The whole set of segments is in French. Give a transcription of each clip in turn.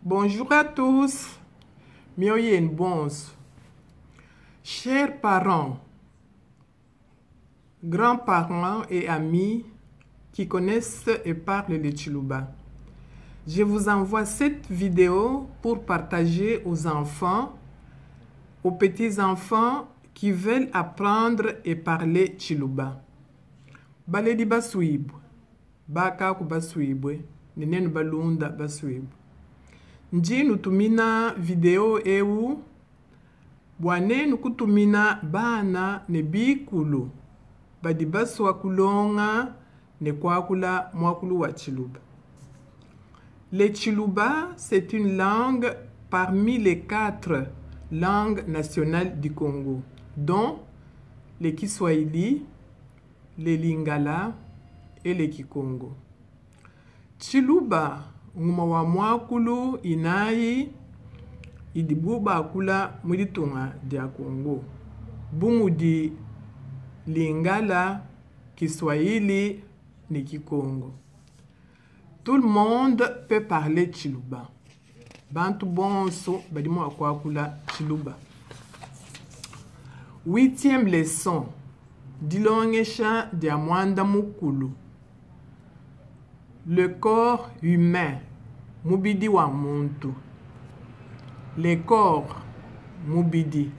Bonjour à tous, Mioyen Bons. Chers parents, grands-parents et amis qui connaissent et parlent le Chiluba, je vous envoie cette vidéo pour partager aux enfants, aux petits-enfants qui veulent apprendre et parler Chiluba. Baledi baswibwe, bakaku baswibwe, nenen balunda baswibwe. Njinu tumina video ewu, bwanenu kutumina bana ne bikulu, badi baswa kulonga ne kwakula mwakulu wa Chiluba. Le Chiluba, c'est une langue parmi les 4 langues nationales du Congo, dont le Kiswahili, le Lingala et le Kikongo. Chiluba, nguma wa mwakulu inayi idibuba kula muditunga dia Congo. Bumu di Lingala, Kiswahili ni Kikongo. Tout le monde peut parler Chiluba. Bantu bonso badimo akwakula Chiluba. 8e leçon. Dilongesha dia mwanda mukulu. Le corps humain, mubidi wa muntu. Le corps, mubidi.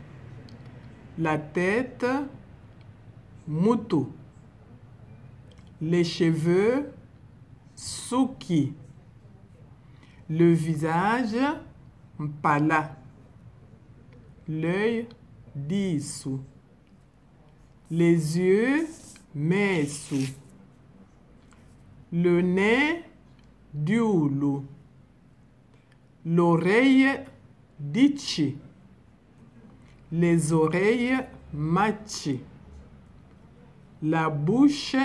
La tête, mutu. Les cheveux, suki. Le visage, mpala. L'œil, disu. Les yeux, mesu. Le nez, diulu. L'oreille, dichi. Les oreilles, machi. La bouche,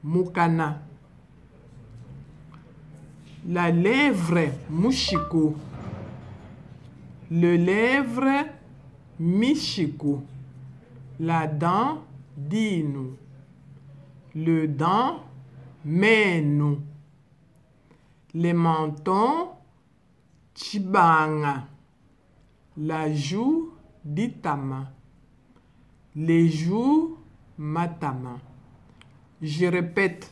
mukana. La lèvre, mushiku. Le lèvre, mishiku. La dent, dinu. Le dent, menu. Les mentons, chibanga. La joue, ditama. Les joues, matama. Je répète.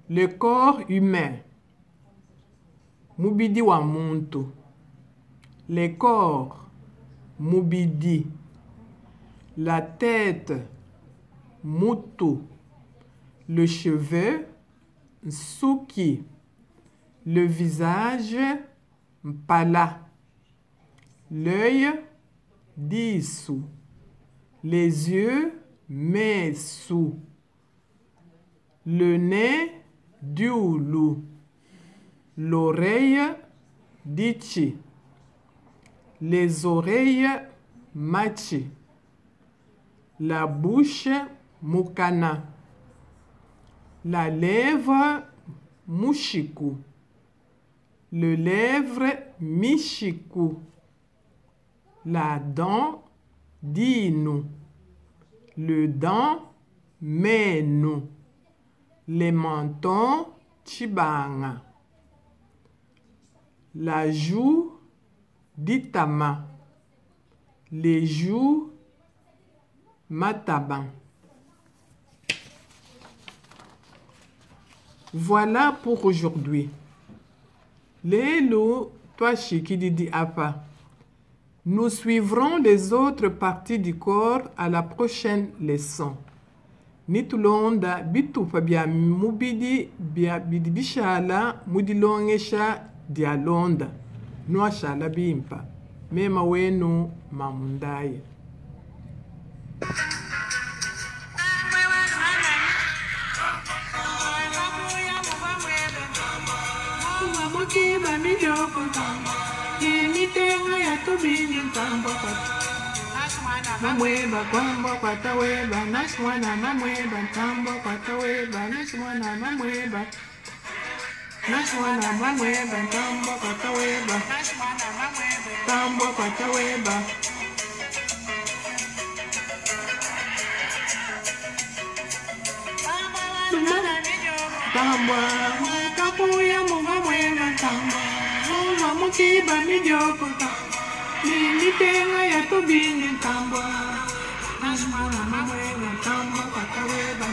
Le corps humain, mubidi wa muntu. Le corps, mubidi. La tête, mutu. Le cheveu, suki. Le visage, mpala. L'œil, disu. Les yeux, mesu. Le nez, diulu. L'oreille, dichi. Les oreilles, machi. La bouche, mukana. La lèvre, mushiku. Le lèvre, mishiku. La dent, dinu. Le dent, menu. Les mentons, chibanga. La joue, ditama. Les joues, mataban. Voilà pour aujourd'hui. Lélo, toi Chikididi Apa. Nous suivrons les autres parties du corps à la prochaine leçon. Nitulonda bitufa bia mubidi bia bidibishala mudilongesha dialonda. Nuashala bimpa. Mema wenu mamundaye. Mamweba kwamba kwataweba nashwana mamweba tambo kwataweba nashwana mamweba nashwana mamweba tambo kwataweba nashwana mamweba tambwa kwataweba. Tambwa kapuya munga mwema tambwa munga mukiba mijoko tambwa nilitenga ya tubini tambwa. Nasmana mamwema tambwa kwataweba.